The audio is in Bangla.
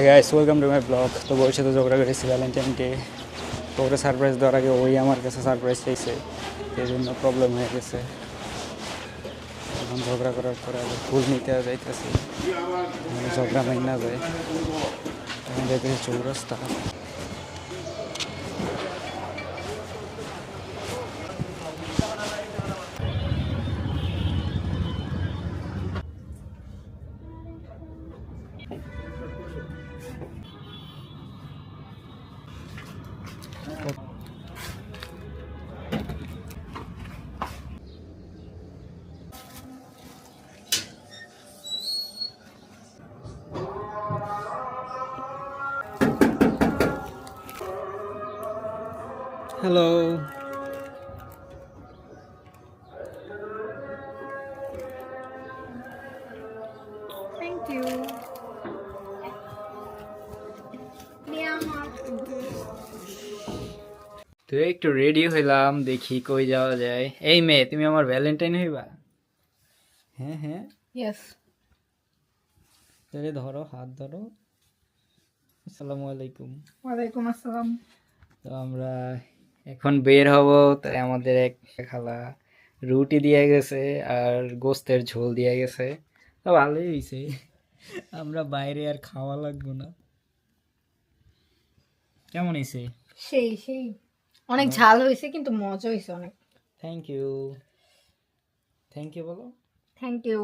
Guys welcome to my blog. তো বউর সাথে ঝগড়া করেছি ভ্যালেন্টাইন ডে। তো ওরা সারপ্রাইজ দেওয়ার আগে ওই আমার কাছে সারপ্রাইজ চাইছে, সেই জন্য প্রবলেম হয়ে গেছে। এখন ঝগড়া করার পরে আবার ফুল নিতে যাইতেছি, ঝগড়া মাইন না যায়। এখন যাইতেছি চৌরাস্তা। Hello, Thank you. তো একটু রেডি হইলাম, দেখি কই যাওয়া যায়। এই মেয়ে, তুমি আমার ভ্যালেন্টাইন হইবা? হ্যাঁ হ্যাঁ, Yes. তাহলে ধরো, হাত ধরো। আসসালামু আলাইকুম। ওয়ালাইকুম আসসালাম। তো আমরা এখন বের হব। তাই আমাদের এক খালা রুটি দিয়ে গেছে আর গোস্তের ঝোল দিয়ে গেছে। তো ভালোই হয়েছে, আমরা বাইরে আর খাওয়া লাগবো না। কেমন হয়েছে? সেই অনেক ঝাল হয়েছে কিন্তু মজা হয়েছে অনেক। Thank you. থ্যাংক ইউ বলো। Thank you.